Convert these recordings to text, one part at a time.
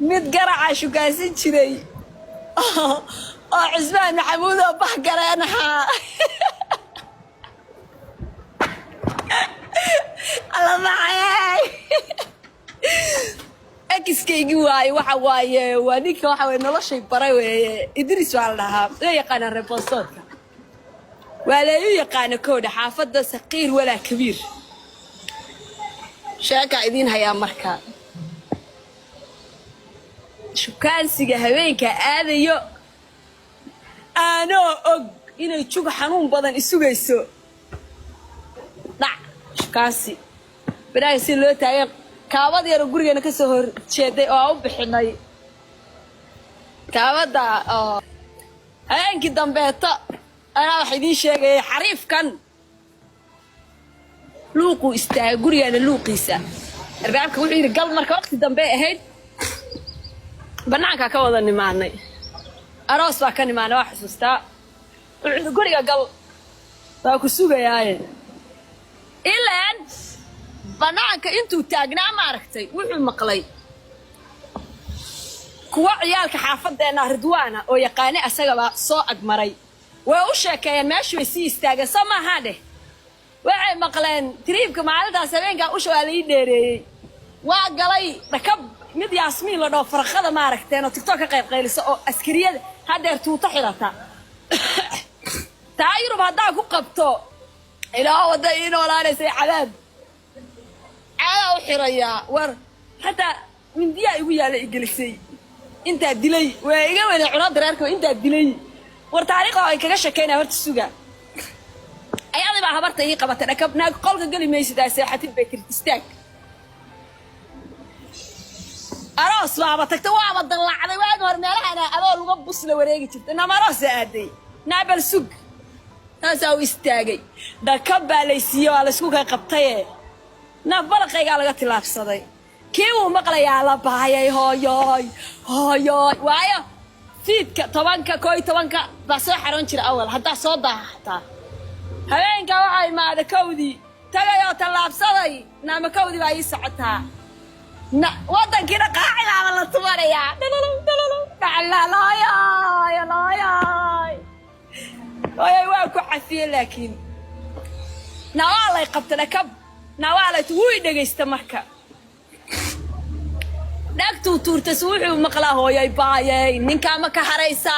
mid garaca shugaasin jiray oo Cusmaan Maxamuud oo bax garanaha alla macay akiskaygi waxa waaye waa ninka waxa way noloshay baray weeye Idris waa la dhahaa la yaqaan repostorka waa la yaqaan kooda xaafada saqiir wala kabiir sheeka idin haya markaa shukaansiga haweenka aadayo aanoo og inay jug xanuun badan isugayso dhac shukaansi banaansi loo taagay kaabad yar gurigeena ka soo hor jeeday oo u bixinay kaabada haweenkii dambeeta ana wax idin sheegay xariifkan luuqu istaag gurigeena luuqiisa arbaabka wuxuu yiri gal marka waqti dambe ahayd banaanka ka wada nimaanay aroos baa ka nimaanay wax xasuustaa guriga gal baa ku sugayay ilaan banaanka intuu taagnaa ma aragtay wuxuu maqlay kuwa ciyaalka xaafadeena Ridwaana oo yaqaan asagaba soo agmaray way u sheekayeen meeshu ay sii istaagay samaahade waxay maqleen triibka maalintaas habeenka u shaqaalay dheereeyay waa galay rakab mid Yaasmiin la dhoo farqada ma aragteen oo TikTok ka qayb qeylisa oo askariyada hadeer tuuta xirata taayir baada ku qabto ilaa wada inoo laaneysay cadaab u xiraya war hada min diya igu yaala igelisay inta dilay waa iga wada cuna dareerka inta dilay war taariikhda ay kaga shakeynaa horta suga ayadii baa habarta ii qabatay rakabna qolka gali meeysidaa seexatid bay kirtistaag aroos baa tagta waa dalacday waa hor meelaha adoo lagu busla wareegi jirtay namaroos aaday naabal sug taas oo istaagay dakab baa la siiyo la isku ka qabtay nabalqayga laga tilaabsaday kii uu maqlayaa la baayay hooyoy waayo fiidka 10 baa soo xaroon jira awal hadda soo daahata habeenka waxay maada kawdi tagayo tilaabsaday naama kawdi baa ii socotaa wadankina qaacida la tumaraya ay waa ku xafiyay laakiin nawaalay qabtana kab nawaalay tuu dhageysta marka dhagtu tuurta suuxu maqla hooyay baayay ninka ma ka haraysa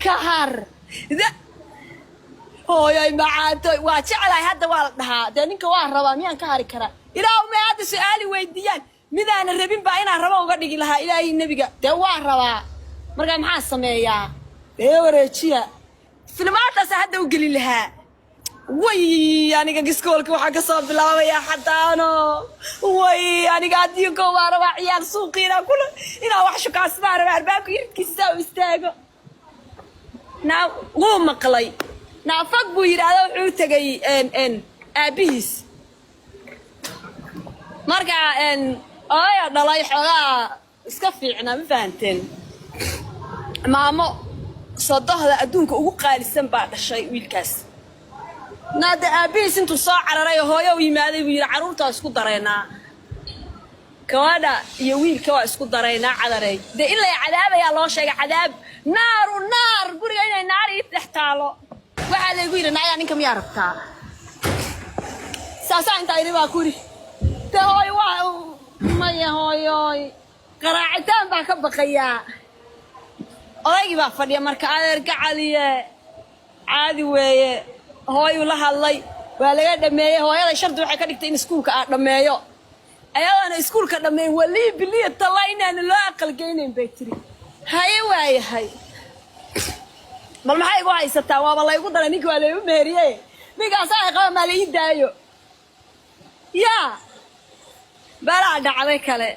ka har hooyay macaato waa jeclay hadda waa la dhahaa ninka waa rabaa miyaan ka hari kara ilaa ma aad su'aali weydiiyaan midaan rabin baa inaan rabo uga dhigi lahaa ilaahay nabiga de waa rabaa marka maxaa sameeyaa wareejiya filmaataas hadda u gali lahaa way aniga iskoolka waxa ka soo bilaabaya xadaano way aniga adiga waa rabaa ciyaar suuqiina kula ina wax shukaasbaa rabaa albaabka irkiisa u istaago wuu maqlay naafaq buu yiraahdo wuxuu tagay aabihiis marka ay dhalay xogaa iska fiicna ma fahanteen maamo sodohda adduunka ugu qaalisan baa dhashay wiilkaas naada aabihiis intuu soo cararay hooyo u yimaaday buu yiri caruurta isku dareynaa kawada iyo wiilka waa isku dareynaa cadaray de in la cadaabaya loo sheegay cadaab naar guriga inay naar ii dhaxtaalo waxa la igu yiri naaya ninka miyaa rabtaa saasa inta ay baa kuri te hooy waa maya hooyoy qaraacitaan baa ka baqaya odaygi baa fadhiya marka adeerka caliye caadi weeye hooy la hadlay waa laga dhameeyay hooyada shardi waxay ka dhigtay in iskuulka aan dhameeyo ayadana iskuulka dhameeyay wali biliya talaynaan loo aqal geeyeen bay tiri hay waayahay mal maxay igu haysataa waa la igu daray ninka waa la igu meeriyay ninkaas ay qaba ma la ii daayo ya bala dhacday kale